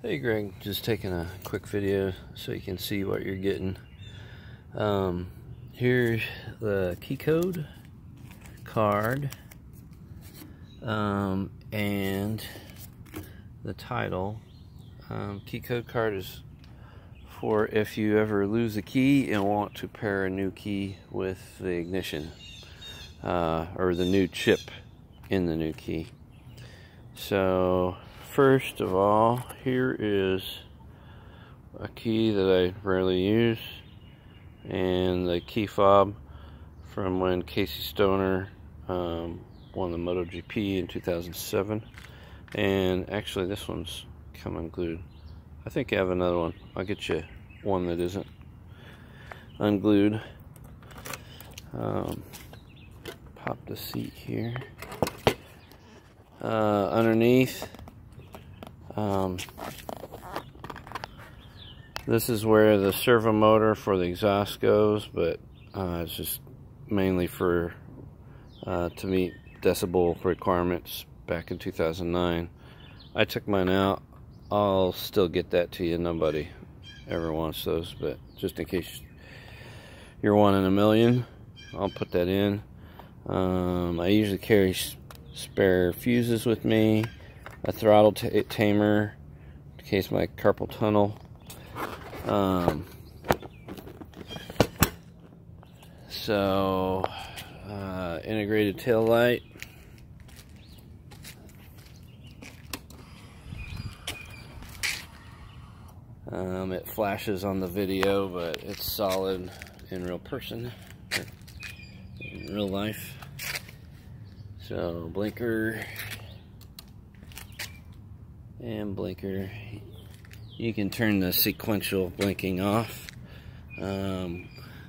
Hey Greg, just taking a quick video so you can see what you're getting. Here's the key code card and the title. Key code card is for if you ever lose a key and want to pair a new key with the ignition or the new chip in the new key. So first of all, here is a key that I rarely use, and the key fob from when Casey Stoner won the MotoGP in 2007. And actually this one's come unglued. I think I have another one. I'll get you one that isn't unglued. Pop the seat here. Underneath, this is where the servo motor for the exhaust goes, but it's just mainly for to meet decibel requirements back in 2009. I took mine out. I'll still get that to you. Nobody ever wants those, but just in case you're one in a million, I'll put that in. I usually carry spare fuses with me, a throttle tamer in case my carpal tunnel. Integrated tail light. It flashes on the video, but it's solid in real person, in real life. So blinker and blinker. You can turn the sequential blinking off. Then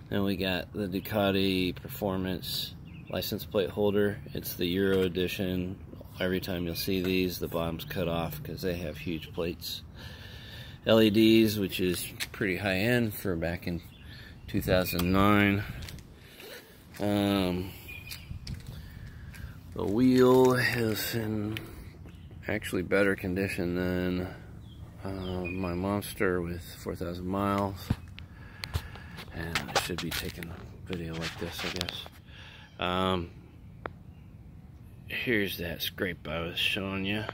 we got the Ducati Performance license plate holder. It's the Euro edition. Every time you'll see these, the bottom's cut off because they have huge plates. LEDs, which is pretty high end for back in 2009. The wheel is in actually better condition than my Monster with 4,000 miles. And I should be taking a video like this, I guess. Here's that scrape I was showing you.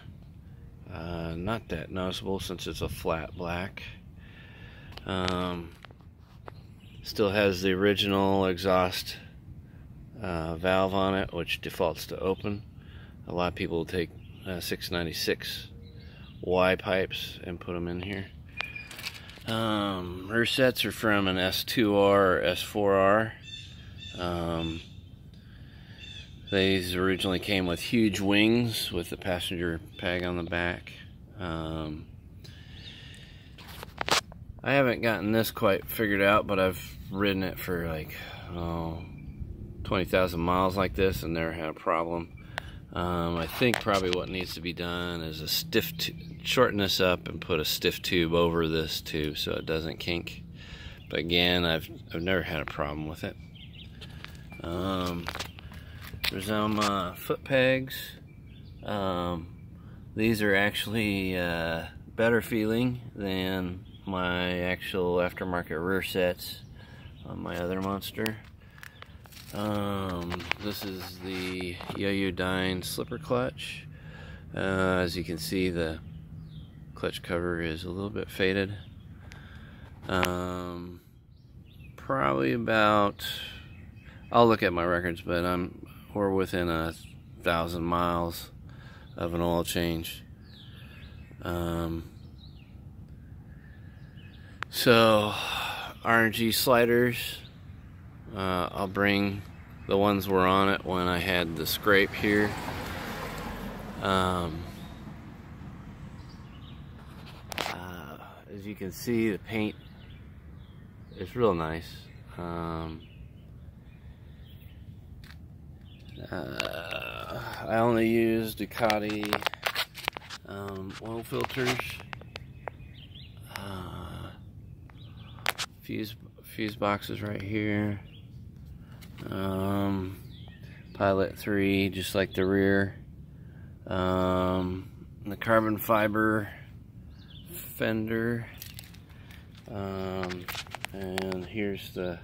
Not that noticeable since it's a flat black. Still has the original exhaust valve on it, which defaults to open. A lot of people will take 696 Y pipes and put them in here. Rear sets are from an S2R or S4R. These originally came with huge wings with the passenger peg on the back. I haven't gotten this quite figured out, but I've ridden it for like 20,000 miles like this and never had a problem. I think probably what needs to be done is a shorten this up and put a stiff tube over this tube so it doesn't kink. But again, I've never had a problem with it. There's some foot pegs. These are actually better feeling than my actual aftermarket rear sets on my other Monster. This is the Yoyodyne slipper clutch. As you can see, the clutch cover is a little bit faded. Probably about, I'll look at my records, but we're within 1,000 miles of an oil change. So RNG sliders, I'll bring the ones were on it when I had the scrape here. As you can see, the paint is real nice. I only use Ducati oil filters. Fuse boxes right here. Pilot 3, just like the rear. The carbon fiber fender. And here's the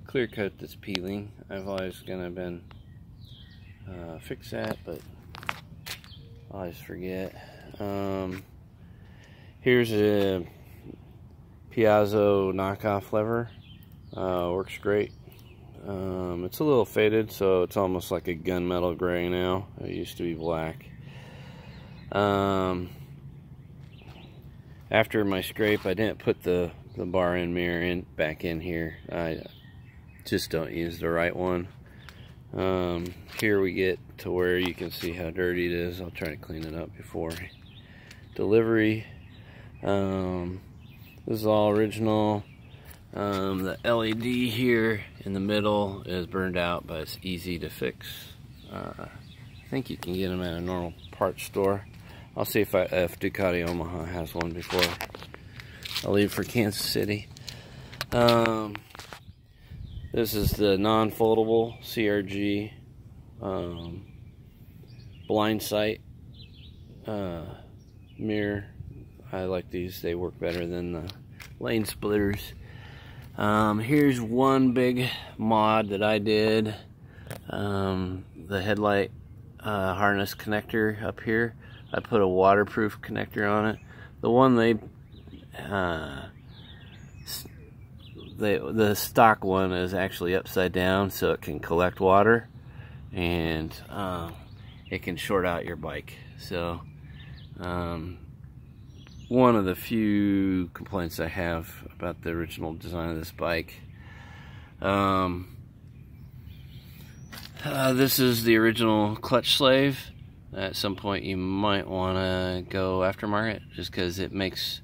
clear coat that's peeling. I've always been fix that, but I always forget. Here's a Piazza knockoff lever. Works great. It's a little faded, so it's almost like a gunmetal gray now. It used to be black. After my scrape, I didn't put the bar end mirror back in here. I just don't use the right one. Here we get to where you can see how dirty it is. I'll try to clean it up before delivery. This is all original. The LED here in the middle is burned out, but it's easy to fix. I think you can get them at a normal parts store. I'll see if Ducati Omaha has one before I leave for Kansas City. This is the non-foldable CRG blind sight mirror. I like these. They work better than the lane splitters. Here's one big mod that I did. The headlight harness connector up here. I put a waterproof connector on it. The one the stock one is actually upside down, so it can collect water, and it can short out your bike. So one of the few complaints I have about the original design of this bike. This is the original clutch slave. At some point you might want to go aftermarket, just because it makes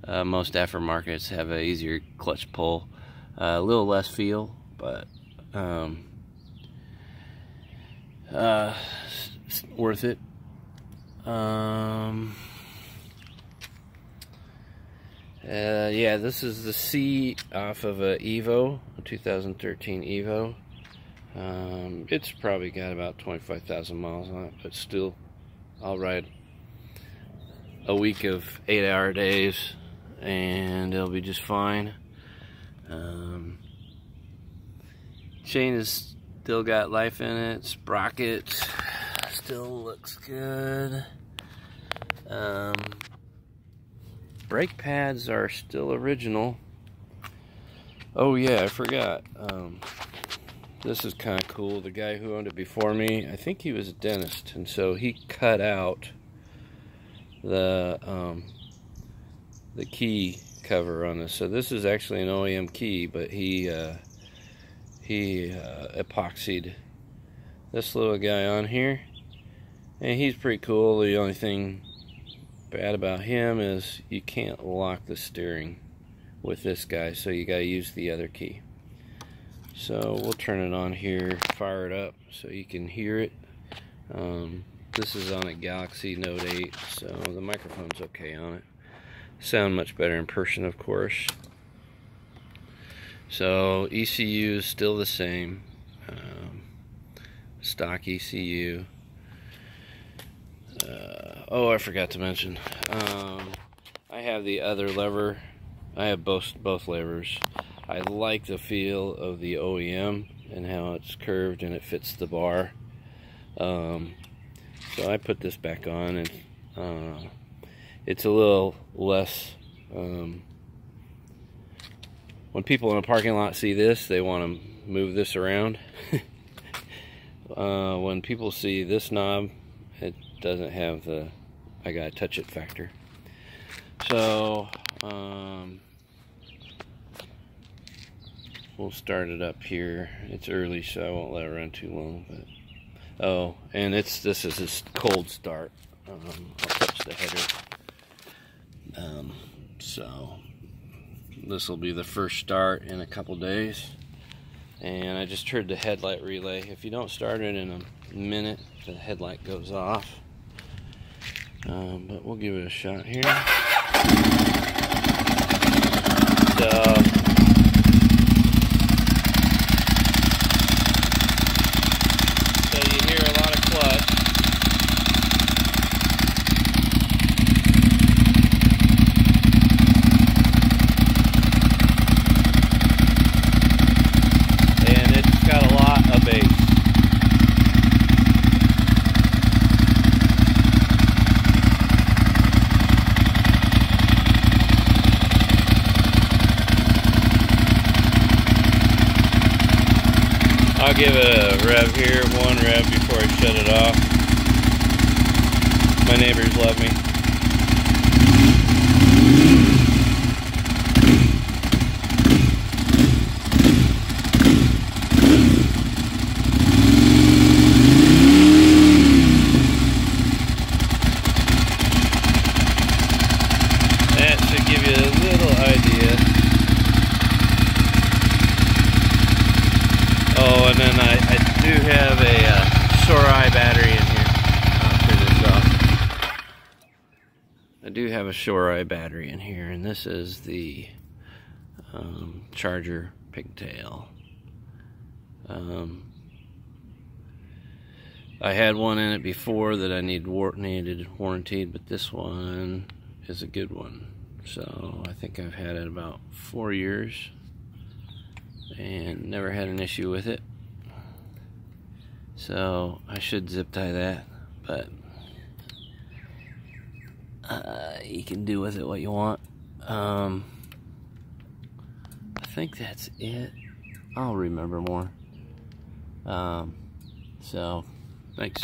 most aftermarkets have an easier clutch pull. A little less feel, but worth it. Yeah, this is the C off of a Evo, a 2013 Evo. It's probably got about 25,000 miles on it, but still, I'll ride a week of 8-hour days and it'll be just fine. Chain is still got life in it. Sprocket still looks good. Brake pads are still original. Oh yeah, I forgot. This is kind of cool. The guy who owned it before me, I think he was a dentist, and so he cut out the key cover on this. So this is actually an OEM key, but he epoxied this little guy on here, and he's pretty cool. The only thing bad about him is you can't lock the steering with this guy, so you gotta use the other key. So we'll turn it on here, fire it up so you can hear it. This is on a Galaxy Note 8, so the microphone's okay on it. Sound much better in person, of course. So ECU is still the same, stock ECU. Oh, I forgot to mention, I have the other lever. I have both levers. I like the feel of the OEM and how it's curved and it fits the bar. So I put this back on, and it's a little less. When people in a parking lot see this, they want to move this around. When people see this knob, it doesn't have the I gotta touch it factor. So we'll start it up here. It's early, so I won't let it run too long. But oh, and this is a cold start. I'll touch the header. So this will be the first start in a couple days. And I just heard the headlight relay. If you don't start it in a minute, the headlight goes off. But we'll give it a shot here. So you hear a lot of clutch. give it a rev here, one rev before I shut it off. My neighbors love me. That should give you a little idea. Oh, and then I do have a Shorai battery in here. I'll turn this off. I do have a Shorai battery in here, and this is the Charger pigtail. I had one in it before that I needed warranted, but this one is a good one. So I think I've had it about 4 years and never had an issue with it. So I should zip tie that, but you can do with it what you want. I think that's it. I'll remember more. So thanks.